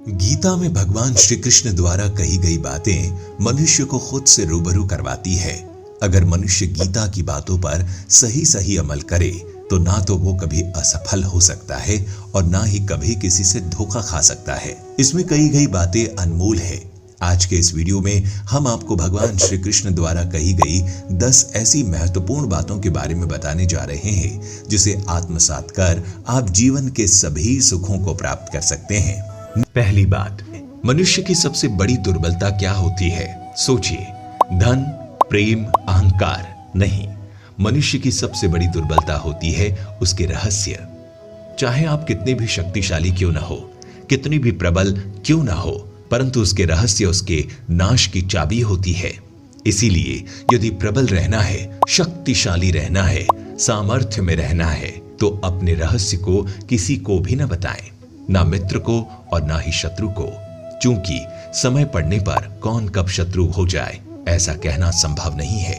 गीता में भगवान श्री कृष्ण द्वारा कही गई बातें मनुष्य को खुद से रूबरू करवाती है। अगर मनुष्य गीता की बातों पर सही सही अमल करे तो ना तो वो कभी असफल हो सकता है और ना ही कभी किसी से धोखा खा सकता है। इसमें कही गई बातें अनमोल है। आज के इस वीडियो में हम आपको भगवान श्री कृष्ण द्वारा कही गई 10 ऐसी महत्वपूर्ण बातों के बारे में बताने जा रहे हैं जिसे आत्मसात कर आप जीवन के सभी सुखों को प्राप्त कर सकते हैं। पहली बात, मनुष्य की सबसे बड़ी दुर्बलता क्या होती है? सोचिए, धन, प्रेम, अहंकार नहीं। मनुष्य की सबसे बड़ी दुर्बलता होती है उसके रहस्य। चाहे आप कितने भी शक्तिशाली क्यों ना हो, कितनी भी प्रबल क्यों ना हो, परंतु उसके रहस्य उसके नाश की चाबी होती है। इसीलिए यदि प्रबल रहना है, शक्तिशाली रहना है, सामर्थ्य में रहना है, तो अपने रहस्य को किसी को भी न बताएं, ना मित्र को और ना ही शत्रु को, क्योंकि समय पड़ने पर कौन कब शत्रु हो जाए ऐसा कहना संभव नहीं है।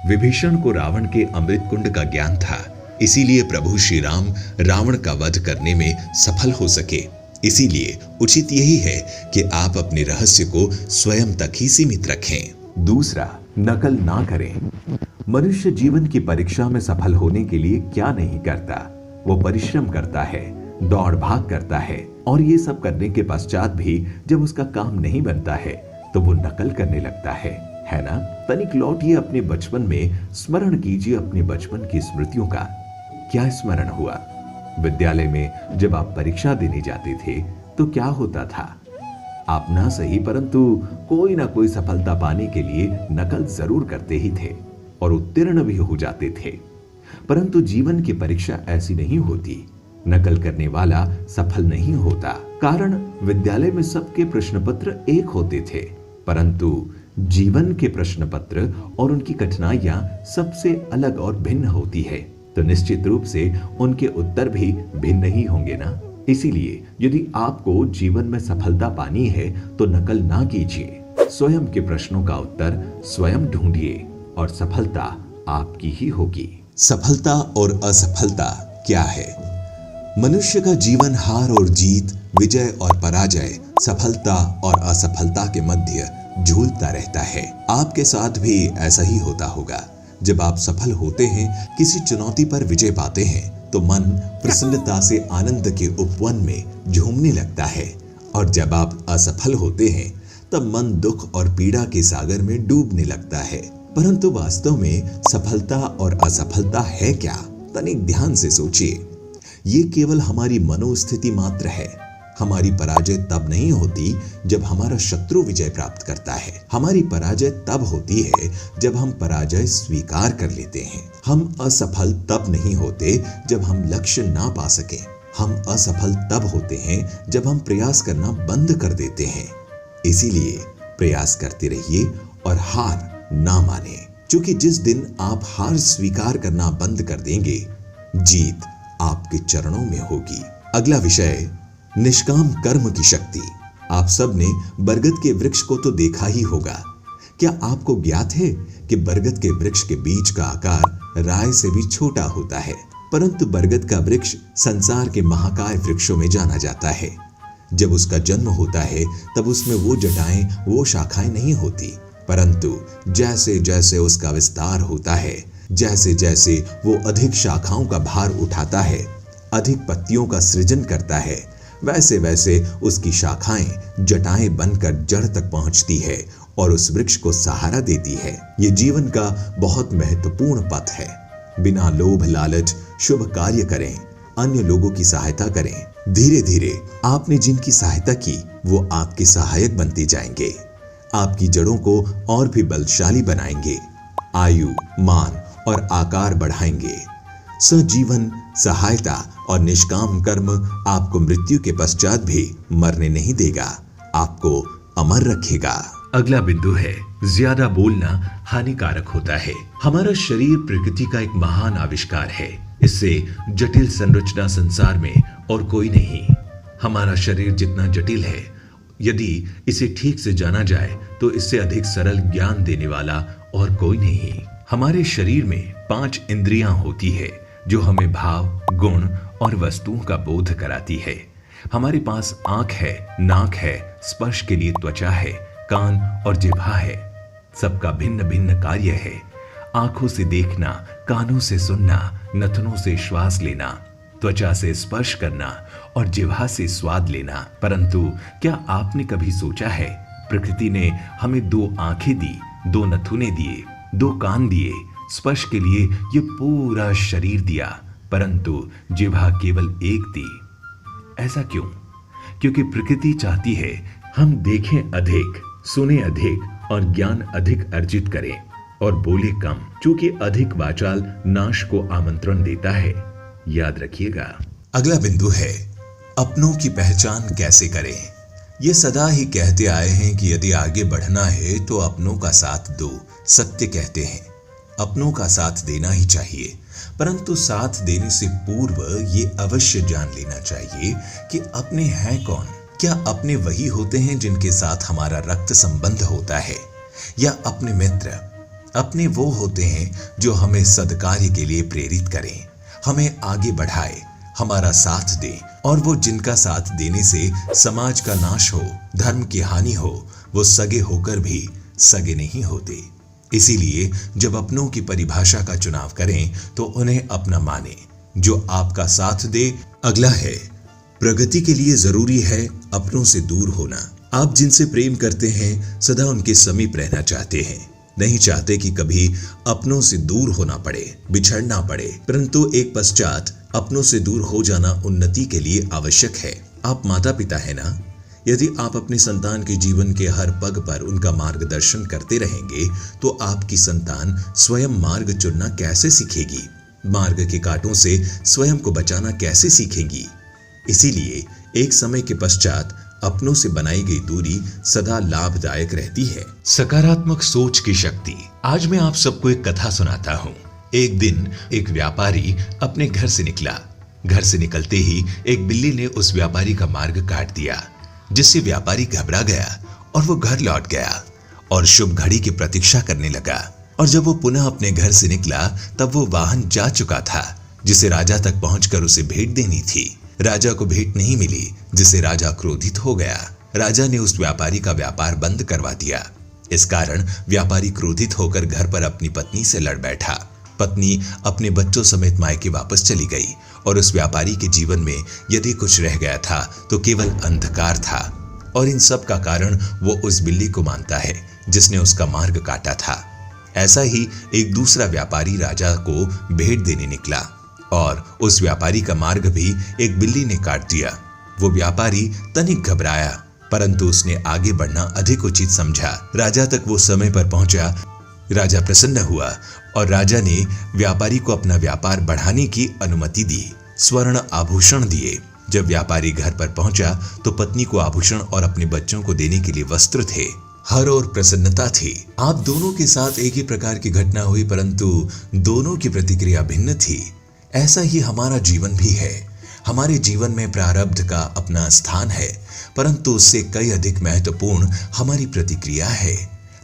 विभीषण को रावण के अमृत कुंड का ज्ञान था, इसीलिए प्रभु श्री राम रावण का वध करने में सफल हो सके। इसीलिए उचित यही है कि आप अपने रहस्य को स्वयं तक ही सीमित रखें। दूसरा, नकल ना करें। मनुष्य जीवन की परीक्षा में सफल होने के लिए क्या नहीं करता? वो परिश्रम करता है, दौड़ भाग करता है, और ये सब करने के पश्चात भी जब उसका काम नहीं बनता है तो वो नकल करने लगता है ना? तनिक लौटिए अपने बचपन में, स्मरण कीजिए अपने बचपन की स्मृतियों का। क्या स्मरण हुआ? विद्यालय में जब आप परीक्षा देने जाते थे तो क्या होता था? आप ना सही परंतु कोई ना कोई सफलता पाने के लिए नकल जरूर करते ही थे और उत्तीर्ण भी हो जाते थे। परंतु जीवन की परीक्षा ऐसी नहीं होती। नकल करने वाला सफल नहीं होता। कारण विद्यालय में सबके प्रश्न पत्र एक होते थे, परंतु जीवन के प्रश्न पत्र और उनकी कठिनाइयां सबसे अलग और भिन्न होती है, तो निश्चित रूप से उनके उत्तर भी भिन्न ही होंगे ना। इसीलिए यदि आपको जीवन में सफलता पानी है तो नकल ना कीजिए, स्वयं के प्रश्नों का उत्तर स्वयं ढूंढिए और सफलता आपकी ही होगी। सफलता और असफलता क्या है? मनुष्य का जीवन हार और जीत, विजय और पराजय, सफलता और असफलता के मध्य झूलता रहता है। आपके साथ भी ऐसा ही होता होगा। जब आप सफल होते हैं, किसी चुनौती पर विजय पाते हैं, तो मन प्रसन्नता से आनंद के उपवन में झूमने लगता है, और जब आप असफल होते हैं तब मन दुख और पीड़ा के सागर में डूबने लगता है। परंतु वास्तव में सफलता और असफलता है क्या? तनिक ध्यान से सोचिए। ये केवल हमारी मनोस्थिति मात्र है। हमारी पराजय तब नहीं होती जब हमारा शत्रु विजय प्राप्त करता है। हमारी पराजय तब होती है जब हम पराजय स्वीकार कर लेते हैं। हम असफल तब नहीं होते जब हम लक्ष्य ना पा सके। हम असफल तब होते हैं जब हम प्रयास करना बंद कर देते हैं। इसीलिए प्रयास करते रहिए और हार ना माने, क्योंकि जिस दिन आप हार स्वीकार करना बंद कर देंगे, जीत आपके चरणों में होगी। अगला विषय, निष्काम कर्म की शक्ति। आप सब ने बरगद के वृक्ष को तो देखा ही होगा। क्या आपको ज्ञात है कि बरगद के वृक्ष के बीज का आकार राय से भी छोटा होता है? परंतु बरगद का वृक्ष संसार के महाकाय वृक्षों में जाना जाता है। जब उसका जन्म होता है तब उसमें वो जटाएं, वो शाखाएं नहीं होती, परंतु जैसे जैसे उसका विस्तार होता है, जैसे जैसे वो अधिक शाखाओं का भार उठाता है, अधिक पत्तियों का सृजन करता है, वैसे वैसे उसकी शाखाएं जटाएं बनकर जड़ तक पहुंचती है और उस वृक्ष को सहारा देती है। ये जीवन का बहुत महत्वपूर्ण पथ है। बिना लोभ लालच शुभ कार्य करें, अन्य लोगों की सहायता करें। धीरे धीरे आपने जिनकी सहायता की वो आपके सहायक बनते जाएंगे, आपकी जड़ों को और भी बलशाली बनाएंगे, आयु, मान और आकार बढ़ाएंगे। सजीवन, सहायता और निष्काम कर्म आपको मृत्यु के पश्चात भी मरने नहीं देगा, आपको अमर रखेगा। अगला बिंदु है, ज्यादा बोलना हानिकारक होता है। हमारा शरीर प्रकृति का एक महान आविष्कार है। इससे जटिल संरचना संसार में और कोई नहीं। हमारा शरीर जितना जटिल है, यदि इसे ठीक से जाना जाए तो इससे अधिक सरल ज्ञान देने वाला और कोई नहीं। हमारे शरीर में 5 इंद्रियां होती है जो हमें भाव, गुण और वस्तुओं का बोध कराती है। हमारे पास आंख है, नाक है, स्पर्श के लिए त्वचा है, कान और जिह्वा है। सबका भिन्न भिन्न कार्य है। आंखों से देखना, कानों से सुनना, नथनों से श्वास लेना, त्वचा से स्पर्श करना और जिह्वा से स्वाद लेना। परंतु क्या आपने कभी सोचा है, प्रकृति ने हमें 2 आंखें दी, 2 नथुने दिए, 2 कान दिए, स्पर्श के लिए ये पूरा शरीर दिया, परंतु जिह्वा केवल एक दी। ऐसा क्यों? क्योंकि प्रकृति चाहती है हम देखें अधिक, सुने अधिक और ज्ञान अधिक अर्जित करें और बोले कम, क्योंकि अधिक वाचाल नाश को आमंत्रण देता है। याद रखिएगा। अगला बिंदु है अपनों की पहचान कैसे करें। ये सदा ही कहते आए हैं कि यदि आगे बढ़ना है तो अपनों का साथ दो। सत्य कहते हैं, अपनों का साथ देना ही चाहिए, परंतु साथ देने से पूर्व ये अवश्य जान लेना चाहिए कि अपने हैं कौन। क्या अपने वही होते हैं जिनके साथ हमारा रक्त संबंध होता है, या अपने मित्र? अपने वो होते हैं जो हमें सद्कार्य के लिए प्रेरित करें, हमें आगे बढ़ाए, हमारा साथ दे। और वो जिनका साथ देने से समाज का नाश हो, धर्म की हानि हो, वो सगे होकर भी सगे नहीं होते। इसीलिए जब अपनों की परिभाषा का चुनाव करें तो उन्हें अपना माने, जो आपका साथ दे। अगला है प्रगति के लिए जरूरी है अपनों से दूर होना। आप जिनसे प्रेम करते हैं सदा उनके समीप रहना चाहते हैं, नहीं चाहते कि कभी अपनों से दूर होना पड़े, बिछड़ना पड़े। परंतु एक पश्चात अपनों से दूर हो जाना उन्नति के लिए आवश्यक है। आप माता पिता है ना, यदि आप अपने संतान के जीवन के हर पग पर उनका मार्गदर्शन करते रहेंगे तो आपकी संतान स्वयं मार्ग चुनना कैसे सीखेगी, मार्ग के कांटों से स्वयं को बचाना कैसे सीखेगी। इसीलिए एक समय के पश्चात अपनों से बनाई गई दूरी सदा लाभदायक रहती है। सकारात्मक सोच की शक्ति। आज मैं आप सबको एक कथा सुनाता हूँ। एक दिन एक व्यापारी अपने घर से निकला। घर से निकलते ही एक बिल्ली ने उस व्यापारी का मार्ग काट दिया, जिससे व्यापारी घबरा गया और वो घर लौट गया और शुभ घड़ी की प्रतीक्षा करने लगा। और जब वो पुनः अपने घर से निकला तब वो वाहन जा चुका था, जिसे राजा तक पहुंचकर उसे भेंट देनी थी। राजा को भेंट नहीं मिली, जिससे राजा क्रोधित हो गया। राजा ने उस व्यापारी का व्यापार बंद करवा दिया। इस कारण व्यापारी क्रोधित होकर घर पर अपनी पत्नी से लड़ बैठा। पत्नी अपने बच्चों समेत मायके वापस चली गई और उस व्यापारी के जीवन में यदि कुछ रह गया था तो केवल अंधकार था। और इन सब का कारण वो उस बिल्ली को मानता है जिसने उसका मार्ग काटा था। ऐसा ही एक दूसरा व्यापारी राजा को भेंट देने निकला और उस व्यापारी का मार्ग भी एक बिल्ली ने काट दिया। वो व्यापारी तनिक घबराया, परंतु उसने आगे बढ़ना अधिक उचित समझा। राजा तक वो समय पर पहुंचा। राजा प्रसन्न हुआ और राजा ने व्यापारी को अपना व्यापार बढ़ाने की अनुमति दी, स्वर्ण आभूषण दिए। जब व्यापारी घर पर पहुंचा तो पत्नी को आभूषण और अपने बच्चों को देने के लिए वस्त्र थे। हर और प्रसन्नता थी। आप दोनों के साथ एक ही प्रकार की घटना हुई, परंतु दोनों की प्रतिक्रिया भिन्न थी। ऐसा ही हमारा जीवन भी है। हमारे जीवन में प्रारब्ध का अपना स्थान है, परंतु उससे कई अधिक महत्वपूर्ण हमारी प्रतिक्रिया है,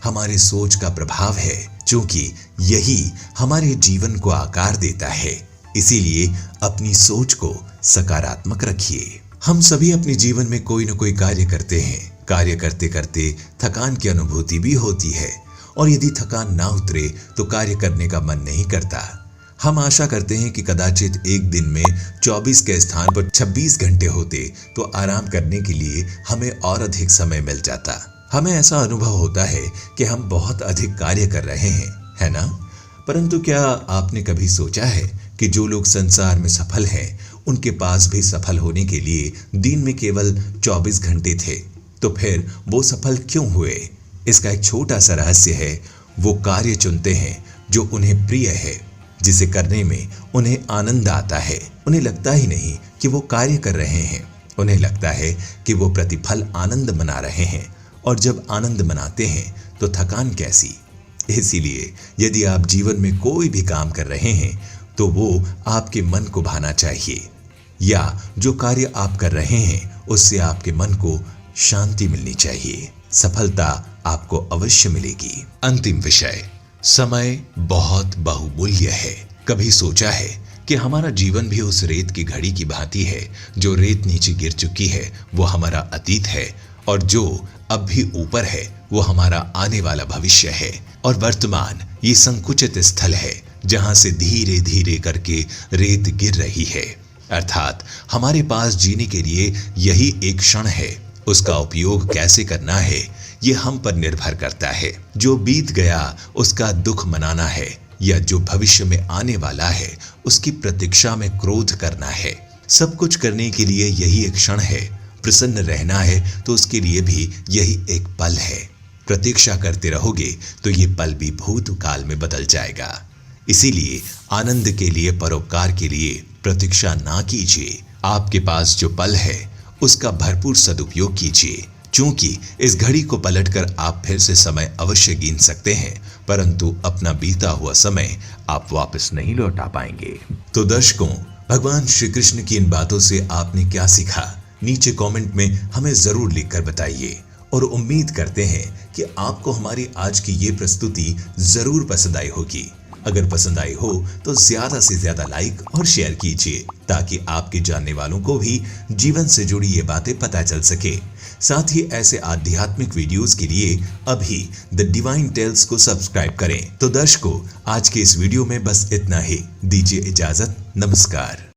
हमारे सोच का प्रभाव है, क्योंकि यही हमारे जीवन को आकार देता है। इसीलिए अपनी सोच को सकारात्मक रखिए। हम सभी अपने जीवन में कोई न कोई कार्य करते हैं। कार्य करते करते थकान की अनुभूति भी होती है, और यदि थकान ना उतरे तो कार्य करने का मन नहीं करता। हम आशा करते हैं कि कदाचित एक दिन में 24 के स्थान पर 26 घंटे होते तो आराम करने के लिए हमें और अधिक समय मिल जाता। हमें ऐसा अनुभव होता है कि हम बहुत अधिक कार्य कर रहे हैं, है ना? परंतु क्या आपने कभी सोचा है कि जो लोग संसार में सफल हैं, उनके पास भी सफल होने के लिए दिन में केवल 24 घंटे थे, तो फिर वो सफल क्यों हुए? इसका एक छोटा सा रहस्य है। वो कार्य चुनते हैं जो उन्हें प्रिय है, जिसे करने में उन्हें आनंद आता है। उन्हें लगता ही नहीं कि वो कार्य कर रहे हैं, उन्हें लगता है कि वो प्रतिफल आनंद मना रहे हैं। और जब आनंद मनाते हैं तो थकान कैसी? इसीलिए यदि आप जीवन में कोई भी काम कर रहे हैं तो वो आपके मन को भाना चाहिए, या जो कार्य आप कर रहे हैं उससे आपके मन को शांति मिलनी चाहिए। सफलता आपको अवश्य मिलेगी। अंतिम विषय, समय बहुत बहुमूल्य है। कभी सोचा है कि हमारा जीवन भी उस रेत की घड़ी की भांति है। जो रेत नीचे गिर चुकी है वो हमारा अतीत है, और जो अब भी ऊपर है वो हमारा आने वाला भविष्य है। और वर्तमान ये संकुचित स्थल है जहां से धीरे धीरे करके रेत गिर रही है। अर्थात हमारे पास जीने के लिए यही एक क्षण है। उसका उपयोग कैसे करना है ये हम पर निर्भर करता है। जो बीत गया उसका दुख मनाना है, या जो भविष्य में आने वाला है उसकी प्रतीक्षा में क्रोध करना है। सब कुछ करने के लिए यही एक क्षण है। प्रसन्न रहना है तो उसके लिए भी यही एक पल है। प्रतीक्षा करते रहोगे तो ये पल भी भूतकाल में बदल जाएगा। इसीलिए आनंद के लिए, परोपकार के लिए प्रतीक्षा ना कीजिए। आपके पास जो पल है उसका भरपूर सदुपयोग कीजिए। क्योंकि इस घड़ी को पलटकर आप फिर से समय अवश्य गिन सकते हैं, परंतु अपना बीता हुआ समय आप वापस नहीं लौटा पाएंगे। तो दर्शकों, भगवान श्री कृष्ण की इन बातों से आपने क्या सीखा, नीचे कमेंट में हमें जरूर लिखकर बताइए। और उम्मीद करते हैं कि आपको हमारी आज की ये प्रस्तुति जरूर पसंद आई होगी। अगर पसंद आई हो तो ज्यादा से ज्यादा लाइक और शेयर कीजिए, ताकि आपके जानने वालों को भी जीवन से जुड़ी ये बातें पता चल सके। साथ ही ऐसे आध्यात्मिक वीडियोस के लिए अभी द डिवाइन टेल्स को सब्सक्राइब करें। तो दर्शकों, आज के इस वीडियो में बस इतना ही। दीजिए इजाजत। नमस्कार।